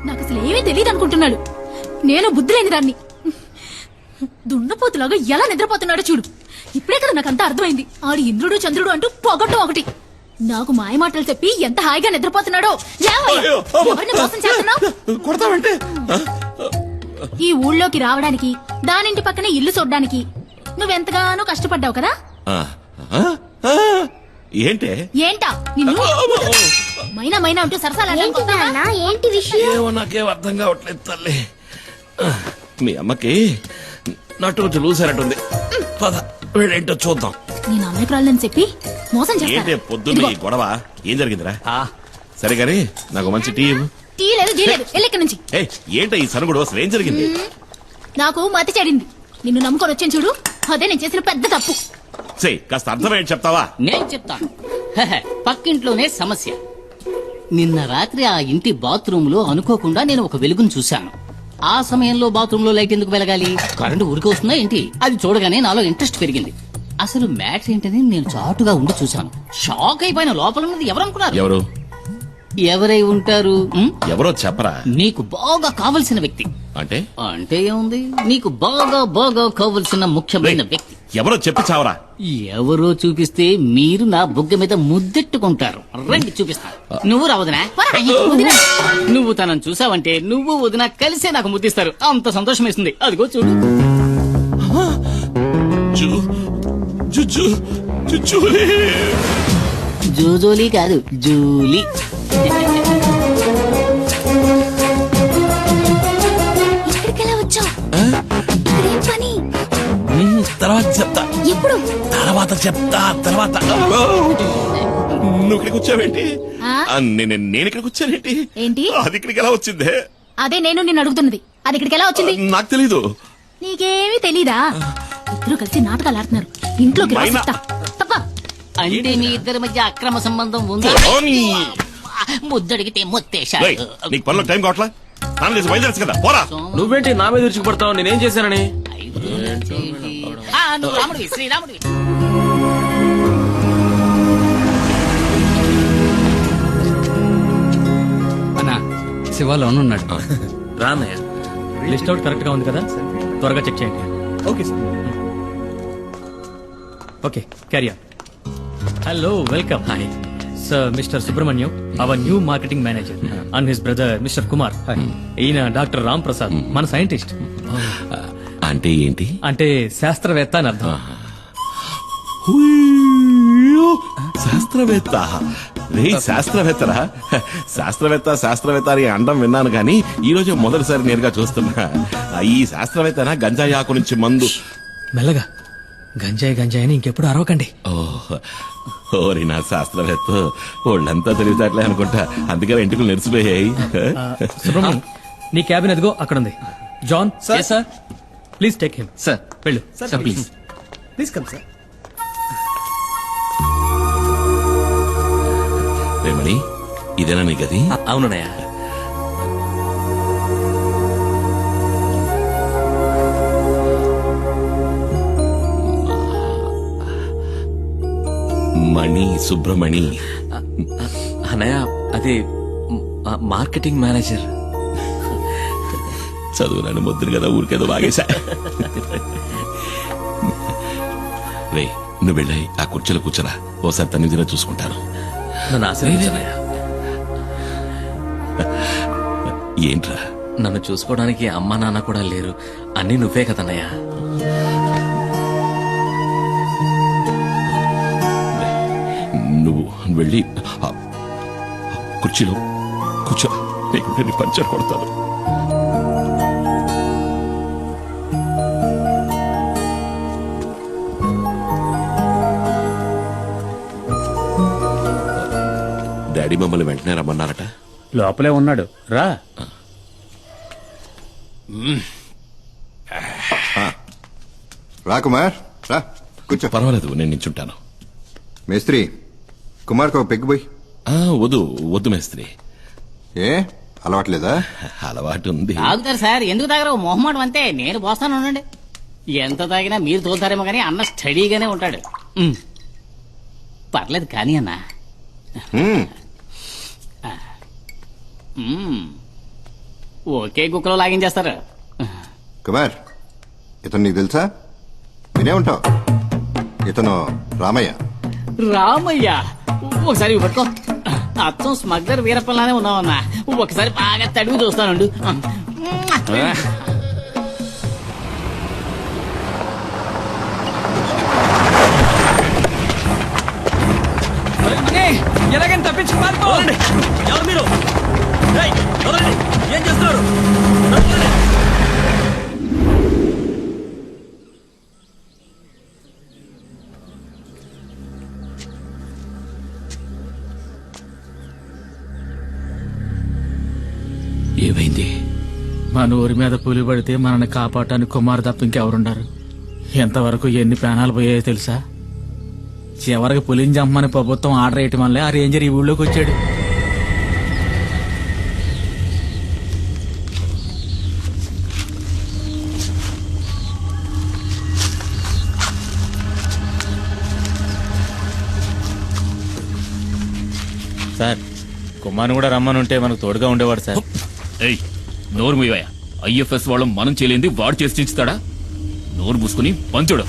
నాకు అసలు ఏమీ తెలియదు అనుకుంటున్నాడు. నేను బుద్ధి లేని దాన్ని. దున్నపోతులాగా ఎలా నిద్రపోతున్నాడో చూడు. ఇప్పుడే కదా నాకు అంతా అర్థమైంది. ఆడు ఇంద్రుడు చంద్రుడు అంటూ పొగట్టం ఒకటి. నాకు మాయ మాటలు చెప్పి ఎంత హాయిగా నిద్రపోతున్నాడో. ఎవరిని మోసం చేస్తున్నావు? ఈ ఊళ్ళోకి రావడానికి, దానింటి పక్కనే ఇల్లు చూడ్డానికి నువ్వెంతగానో కష్టపడ్డావు కదా. ఏంటా నిన్ను మైనా మైనా అంటూ సరసాలా ఏంటి విషయం? నాకేం అర్థం కావట్లేదు తల్లి. మీ అమ్మకి నటు చూసారట్టుంది. పద ఏంటో చూద్దాం. నేను అమాయకురాలని చెప్పి మోసం చేస్తా. పొద్దున్న గొడవ ఏం జరిగిందిరా? సరే గానీ నాకు మంచి టీ. టీ లేదు జీ లేదు. ఎల్లెక్కడి నుంచి. ఏంటో ఈ సనుగుడు అసలు ఏం జరిగింది? నాకు మతి చెడింది. నిన్ను నమ్ముకొని వచ్చాను చూడు, అదే నేను చేసిన పెద్ద తప్పు. కాస్త అర్థమేంటి చెప్తావా? నేను చెప్తాను. పక్కింట్లోనే సమస్య. నిన్న రాత్రి ఆ ఇంటి బాత్రూమ్ లో అనుకోకుండా నేను ఒక వెలుగును చూశాను. ఆ సమయంలో బాత్రూమ్ లో లైట్ ఎందుకు వెలగాలి? కరెంటు ఊరికి వస్తుందా ఏంటి? అది చూడగానే నాలో ఇంట్రెస్ట్ పెరిగింది. అసలు మ్యాటర్ ఏంటని నేను చాటుగా ఉండి చూశాను. షాక్ అయిపోయిన. లోపల ఉన్నది ఎవరనుకున్నారు? ఎవరు? ఎవరై ఉంటారు? ఎవరో చెప్పరా. నీకు బాగా కావలసిన వ్యక్తి. అంటే అంటే ఏముంది, నీకు బాగా బాగా కావలసిన ముఖ్యమైన వ్యక్తి. ఎవరో చెప్పి చావరా. ఎవరో చూపిస్తే మీరు నా బుగ్గ మీద ముద్దెట్టుకుంటారు. రండి చూపిస్తా. నువ్వు రావదనా? నువ్వు తనను చూసావంటే నువ్వు వదిన కలిసే నాకు ముద్దిస్తారు. అంత సంతోషం వేస్తుంది. అదిగో చూడు. జూజోలీ కాదు, జూలీ. ఇక్కడికెలా వచ్చావు? పని తర్వాత చెప్తా. ఎప్పుడు? తర్వాత చెప్తా. తర్వాత నువ్వు ఇక్కడికి వచ్చావేంటి? నేను ఇక్కడికి వచ్చానేంటి? ఏంటి? అది ఇక్కడికి ఎలా వచ్చింది? అదే నేను నిన్ను అడుగుతున్నది. అది ఇక్కడికి ఎలా వచ్చింది? నాకు తెలీదు. నీకేమీ తెలీదా? ఇద్దరు కలిసి నాటకాలు ఆడుతున్నారు. ఇంట్లోకి తప్ప. అంటే మీ ఇద్దరి మధ్య అక్రమ సంబంధం ఉంది. ముద్దడిగితే ముత్తేశాడు. నీకు పనిలో టైం కావట్లా? స్నానం చేసి బయలుదేరచ్చు కదా. పోరా. నువ్వేంటి నా మీద విరుచుకుపడతావు? నేనేం చేశానని? రాముడివి, శ్రీరాముడివి. అన్నా శివాలో ఉన్నాడు. రాన్నయ్య. లిస్ట్ అవుట్ కరెక్ట్ గా ఉంది కదా? త్వరగా చెక్ చేయండి. Okay sir. Okay, carry on. Hello, welcome. Hi sir, mister Subrahmanyam, our new marketing manager, and his brother mister Kumar. ఈయన డాక్టర్ రామ్ ప్రసాద్, మన సైంటిస్ట్. అంటే ఏంటి? అంటే శాస్త్రవేత్త అని అర్థం. శాస్త్రవేత్త? శాస్త్రవేత్తరా? శాస్త్రవేత్త అని అండం విన్నాను గానీ ఈ రోజు మొదటిసారి నేరుగా చూస్తున్నా. ఈ శాస్త్రవేత్తనా గంజాయి ఆకు నుంచి మందు? మెల్లగా. గంజాయి అని ఇంకెప్పుడు అరవకండి. ఓరి నా శాస్త్రవేత్త, వాళ్ళంతా తెలివితేటలే అనుకుంటా, అందుకని ఇంటికి నెరిసిపోయాయి. సుబ్రహ్మణ్యం, నీ క్యాబిన్ ఎదుగో అక్కడ ఉంది. John sir, please take him. Sir వెళ్ళు sir, please come sir. Remani, ఇదేనా నీ గది? అవునన్నయ్య. మణి, సుబ్రమణి. అన్నయ్య, అదే మార్కెటింగ్ మేనేజర్. చదువు నన్ను ముద్దురు కదా, ఊరికేదో బాగేశా. రే, నువ్వు వెళ్ళాయి ఆ కుర్చీలో కూర్చోరా. ఓసారి తన్ని చూసుకుంటాను. నన్ను ఆశీర్వదించన్నయ్య. ఏంట్రా? నన్ను చూసుకోవడానికి అమ్మా నాన్న కూడా లేరు. అన్నీ నువ్వే కదన్నయ్య. నువ్వు వెళ్ళి కుర్చీలో కూర్చో, లేకుంటే నీ పంచర్ కొడతాను. డాడీ మమ్మల్ని వెంటనే రమ్మన్నారట. లోపలే ఉన్నాడు, రా. రా కుమార్, రా కూర్చో. పర్వాలేదు, నేను నించుంటాను. మేస్త్రి, కుమార్కి ఒక పెగ్గు పోయి. వద్దు మేస్త్రి. ఏ అలవాట్లేదా? అలవాటు ఉంది. తాగుతారు సార్, ఎందుకు తాగరు? మొహమాటం అంతే. నేను పోస్తాను, ఉండండి. ఎంత తాగినా మీరు తోలుతారేమో కానీ అన్న స్టడీగానే ఉంటాడు. పర్లేదు కానీ అన్న. ఒకే కుక్కలో లాగించేస్తారు. కుమార్, ఇతను నీకు తెలుసా? వినే ఉంటావు. ఇతను రామయ్య. రామయ్య, ఒకసారి ఇవి పట్టుకో. అచ్చం స్మగ్లర్ వీరప్పలానే ఉన్నావన్నా. ఒకసారి బాగా తడివి చూస్తానండు. ఎలాగైనా తప్పించి పారిపోవాలండి. ఎవరు మీరు? ఏం చేస్తున్నారు? ఏమైంది? మన ఊరి మీద పులి పడితే మనల్ని కాపాడటానికి కుమార్ తప్ప ఇంకెవరుండారు? ఎంతవరకు ఎన్ని ప్రాణాలు పోయాయో తెలుసా? చివరికి పులిని చంపమని ప్రభుత్వం ఆర్డర్ వేయటం వల్లే ఆ రేంజర్ ఈ ఊళ్ళోకి వచ్చాడు. సార్, కుమార్ని కూడా రమ్మనుంటే మనకు తోడుగా ఉండేవాడు సార్. ఏయ్, నోరు మూయవయ్యా. ఐఎఫ్ఎస్ వాళ్ళం మనం చేయలేంది వాడు చేసి చించుతాడా? నోరు మూసుకుని పంచుడు.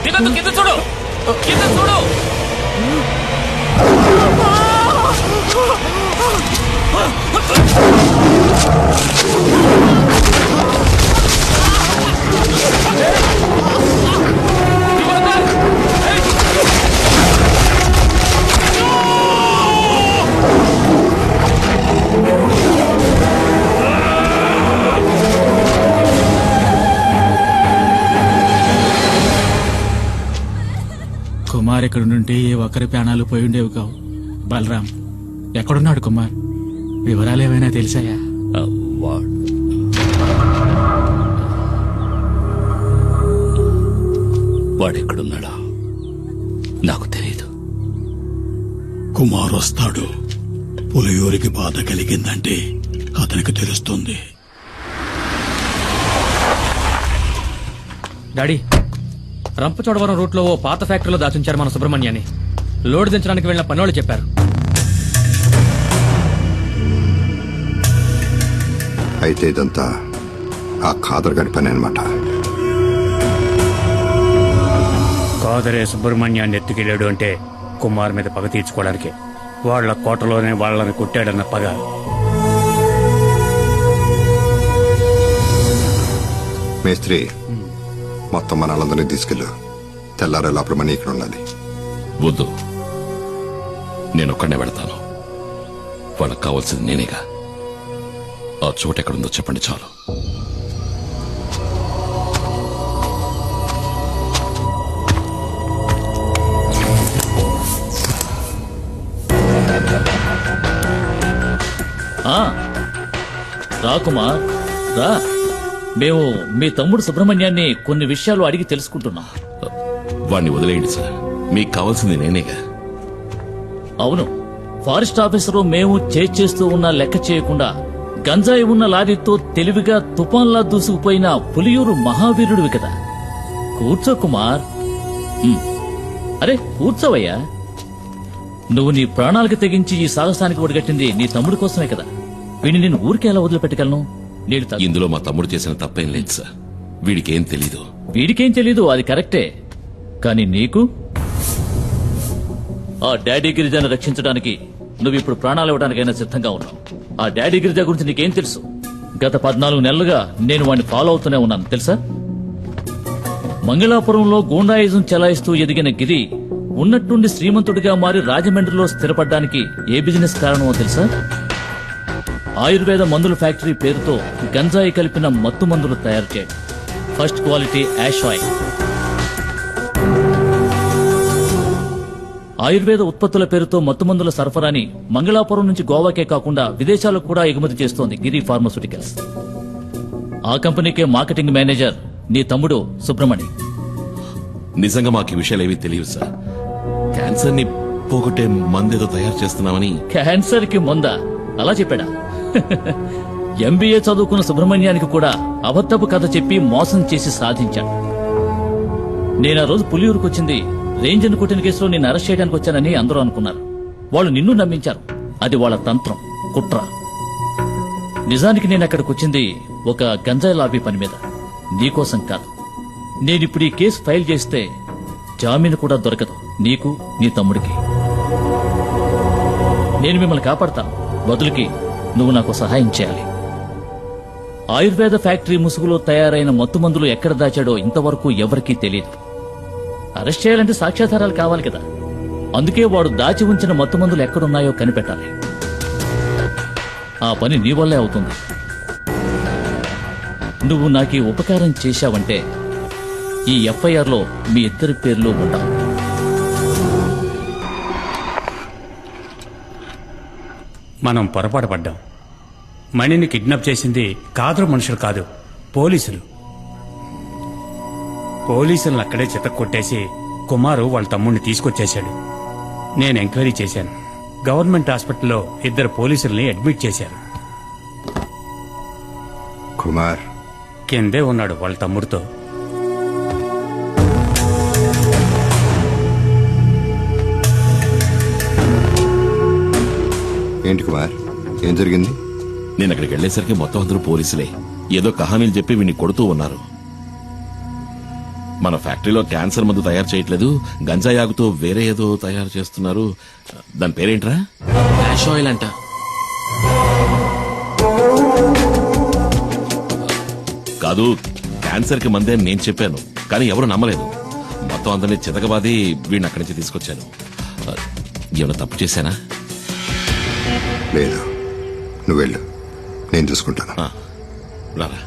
దిగద్దు, కింద చూడు, కింద చూడు. కుమార్ ఇక్కడ నుండి ఏ ఒక్కరి ప్రాణాలు పోయి ఉండేవి కావు. బలరాం ఎక్కడున్నాడు? కుమార్ వివరాలు ఏమైనా తెలిసాయా? వాడెక్కడున్నాడా నాకు తెలియదు. కుమార్ వస్తాడు. పులియూరికి బాధ కలిగిందంటే అతనికి తెలుస్తుంది. డాడీ, రంపచోడవరం రూట్ లో ఓ పాత ఫ్యాక్టరీలో దాచుంచారు మన సుబ్రహ్మణ్యాన్ని. లోడ్ దించడానికి వెళ్ళిన పనోళ్ళు చెప్పారు. అయితే ఇదంతా ఆ ఖాదర్ గడి పని అనమాట. కాదరే సుబ్రహ్మణ్యాన్ని ఎత్తుకెళ్ళాడు అంటే కుమార్ మీద పగ తీర్చుకోవడానికి. వాళ్ల కోటలోనే వాళ్ళని కొట్టాడన్న పగ. మేస్త్రి, మొత్తం మన వాళ్ళందరినీ తీసుకెళ్ళు. తెల్లారే లోపల మనీ ఇక్కడ ఉండాలి. వద్దు, నేను ఒక్కడనే వెళతాను. వాళ్ళకి కావాల్సింది నేనేగా. ఆ చోటు ఎక్కడుందో చెప్పండి చాలు. రా కుమార్ రా. మేము మీ తమ్ముడు సుబ్రహ్మణ్యాన్ని కొన్ని విషయాలు అడిగి తెలుసుకుంటున్నాం. వాణ్ణి వదిలేయండి సార్, మీకు కావాల్సింది నేనేగా. అవును, ఫారెస్ట్ ఆఫీసరు మేము చేస్తూ ఉన్న లెక్క చేయకుండా గంజాయి ఉన్న లారీతో తెలివిగా తుఫాన్లా దూసుకుపోయిన పులియూరు మహావీరుడివి కదా. కూర్చో కుమార్. అరే కూర్చోవయ్యా. నువ్వు నీ ప్రాణాలకు తెగించి ఈ సాహసానికి ఒడిగట్టింది నీ తమ్ముడి కోసమే కదా. వీడిని నేను ఊరికే ఎలా వదిలిపెట్టగలను? నీడు ఇందులో మా తమ్ముడు చేసిన తప్పేం లేదు సార్. వీడికేం తెలీదు. వీడికేం తెలీదు, అది కరెక్టే. కానీ నీకు ఆ డాడీ గిరిజాను రక్షించడానికి నువ్వు ఇప్పుడు ప్రాణాలు ఇవ్వడానికైనా సిద్ధంగా ఉన్నావు. ఆ డాడీ గిరిజా గురించి నీకేం తెలుసు? గత 14 నెలలుగా నేను వాడిని ఫాలో అవుతూనే ఉన్నాను తెలుసా. మంగళాపురంలో గూండాయిజం చెలాయిస్తూ ఎదిగిన గిరి ఉన్నట్టుండి శ్రీమంతుడిగా మారి రాజమండ్రిలో స్థిరపడ్డానికి ఏ బిజినెస్ కారణమో తెలుసా? ఆయుర్వేద మందుల ఫ్యాక్టరీ పేరుతో గంజాయి కలిపిన మత్తు మందులు తయారు చేయడం. First quality hash oil. Ayurveda ఉత్పత్తుల పేరుతో మత్తుమందుల సరఫరాని మంగళాపురం నుంచి గోవాకే కాకుండా విదేశాలకు కూడా ఎగుమతి చేస్తోంది గిరి ఫార్మాస్యూటికల్స్. ఆ కంపెనీకే మార్కెటింగ్ మేనేజర్ నీ తమ్ముడు సుబ్రహ్మణ్యం. నిజంగా మాకు ఈ విషయాలు ఏవీ తెలియదు సార్. క్యాన్సర్ ని పోగొట్టే మందేదో తయారు చేస్తున్నామని. క్యాన్సర్ కి మందా? అలా చెప్పాడా? ఎంబీఏ చదువుకున్న సుబ్రహ్మణ్యానికి కూడా అబద్ధపు కథ చెప్పి మోసం చేసి సాధించాడు. నేను ఆ రోజు పులియూరుకు వచ్చింది రేంజర్ కొట్టిన కేసులో నేను అరెస్ట్ చేయడానికి వచ్చానని అందరూ అనుకున్నారు. వాళ్ళు నిన్ను నమ్మించారు. అది వాళ్ళ తంత్రం, కుట్ర. నిజానికి నేను అక్కడికి వచ్చింది ఒక గంజాయి లాబీ పని మీద, నీకోసం కాదు. నేనిప్పుడు ఈ కేసు ఫైల్ చేస్తే జామీను కూడా దొరకదు నీకు, నీ తమ్ముడికి. నేను మిమ్మల్ని కాపాడతాను. బదులుకి నువ్వు నాకు సహాయం చేయాలి. ఆయుర్వేద ఫ్యాక్టరీ ముసుగులో తయారైన మత్తుమందులు ఎక్కడ దాచాడో ఇంతవరకు ఎవరికీ తెలియదు. అరెస్ట్ చేయాలంటే సాక్ష్యాధారాలు కావాలి కదా. అందుకే వాడు దాచి ఉంచిన మత్తుమందులు ఎక్కడున్నాయో కనిపెట్టాలి. ఆ పని నీ వల్లే అవుతుంది. నువ్వు నాకు ఉపకారం చేశావంటే ఈ ఎఫ్ఐఆర్ లో మీ ఇద్దరి పేర్లు ఉంటావు. మనం పొరపాటు పడ్డాం. మణిని కిడ్నాప్ చేసింది కాదరు మనుషులు కాదు, పోలీసులు. పోలీసులను అక్కడే చితక్కొట్టేసి కుమారు వాళ్ళ తమ్ముడిని తీసుకొచ్చేశాడు. నేను ఎంక్వైరీ చేశాను. గవర్నమెంట్ హాస్పిటల్లో 2 పోలీసుల్ని అడ్మిట్ చేశారు. కుమార్ కిందే ఉన్నాడు వాళ్ళ తమ్ముడితో. ఏంటి కుమార్, ఏం జరిగింది? నేను అక్కడికి వెళ్లేసరికి మొత్తం అందరూ పోలీసులే. ఏదో కహానీలు చెప్పి వీడిని కొడుతూ ఉన్నారు. మన ఫ్యాక్టరీలో క్యాన్సర్ మందు తయారు చేయట్లేదు, గంజాయి ఆగుతో వేరే ఏదో తయారు చేస్తున్నారు. దాని పేరేంట్రా? యాష్ ఆయిల్ అంట. కాదు, క్యాన్సర్ కి మందే నేను చెప్పాను, కానీ ఎవరు నమ్మలేదు. మొత్తం అందరినీ చితకబాది వీడిని అక్కడి నుంచి తీసుకొచ్చాను. ఏమైనా తప్పు చేశానా? లేదు, నువ్వు వెళ్ళు, నేను చూసుకుంటాను. రారా.